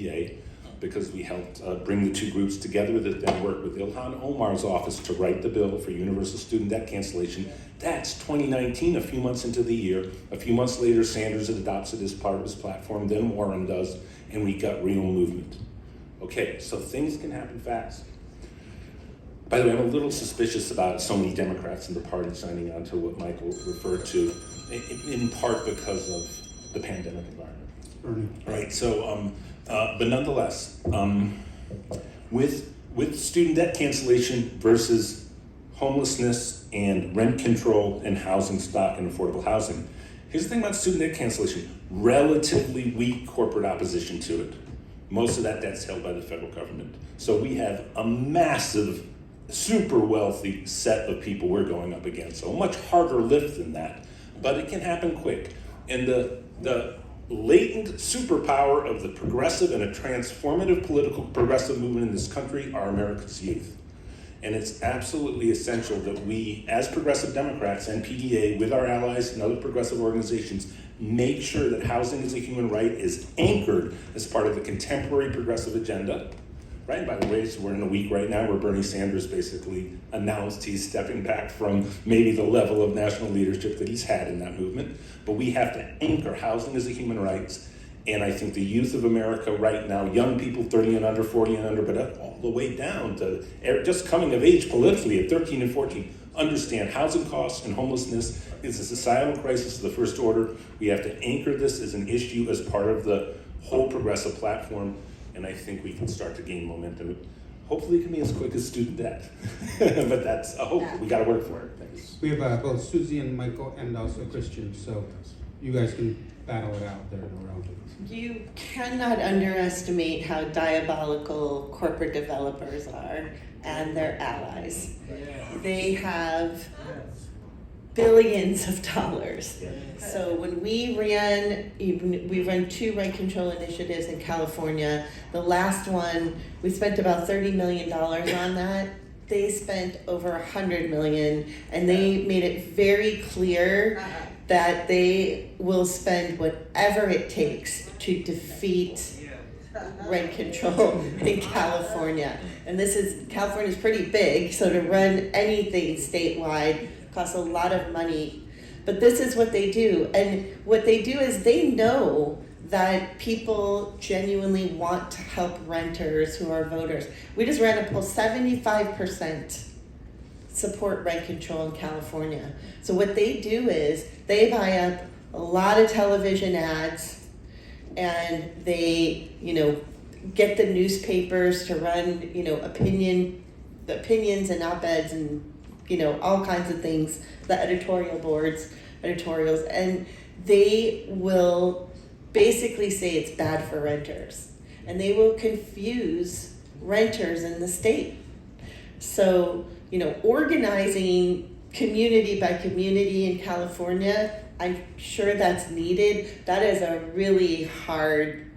PA, because we helped bring the two groups together that then worked with Ilhan Omar's office to write the bill for universal student debt cancellation. That's 2019, a few months into the year. A few months later, Sanders adopts it as part of his platform, then Warren does, and we got real movement. Okay, so things can happen fast. By the way, I'm a little suspicious about so many Democrats in the party signing on to what Michael referred to, in part because of the pandemic environment. Right, so, but nonetheless, with student debt cancellation versus homelessness and rent control and housing stock and affordable housing, here's the thing about student debt cancellation: relatively weak corporate opposition to it. Most of that debt's held by the federal government. So we have a massive, super wealthy set of people we're going up against. So a much harder lift than that, but it can happen quick. And the latent superpower of the progressive and a transformative political progressive movement in this country are America's youth. And it's absolutely essential that we, as progressive Democrats and PDA, with our allies and other progressive organizations, make sure that housing as a human right is anchored as part of the contemporary progressive agenda. Right? By the way, so we're in a week right now where Bernie Sanders basically announced he's stepping back from maybe the level of national leadership that he's had in that movement. But we have to anchor housing as a human right. And I think the youth of America right now, young people 30 and under, 40 and under, but all the way down to just coming of age politically at 13 and 14, understand housing costs and homelessness is a societal crisis of the first order. We have to anchor this as an issue as part of the whole progressive platform. And I think we can start to gain momentum. Hopefully it can be as quick as student debt. But that's a hope. We got to work for it. Thanks. We have both Susie and Michael and also Christian, so you guys can battle it out there around it. You cannot underestimate how diabolical corporate developers are and their allies. They have billions of dollars. So when we run two rent control initiatives in California. The last one, we spent about $30 million on that. They spent over $100 million, and they made it very clear that they will spend whatever it takes to defeat rent control in California. And California's pretty big, so to run anything statewide costs a lot of money. But this is what they do. And what they do is they know that people genuinely want to help renters who are voters. We just ran a poll, 75% support rent control in California. So what they do is they buy up a lot of television ads, and they, get the newspapers to run, opinions and op-eds and, all kinds of things, the editorials, and they will basically say it's bad for renters, and they will confuse renters in the state. So, organizing community by community in California, I'm sure that's needed. That is a really hard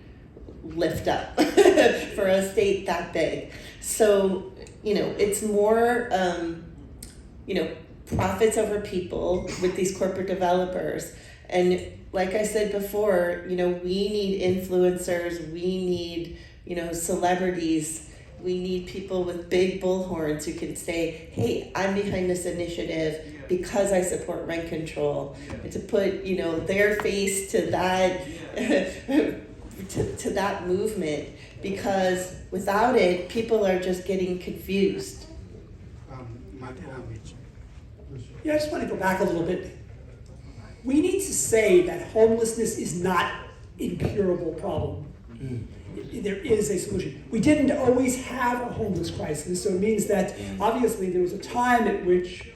lift up for a state that big. So, it's more, profits over people with these corporate developers. And like I said before, we need influencers, we need, celebrities, we need people with big bullhorns who can say, hey, I'm behind this initiative because I support rent control. And to put, their face to that, to that movement, because without it, people are just getting confused. Yeah, I just want to go back a little bit. We need to say that homelessness is not an incurable problem. There is a solution. We didn't always have a homeless crisis, so it means that obviously there was a time at which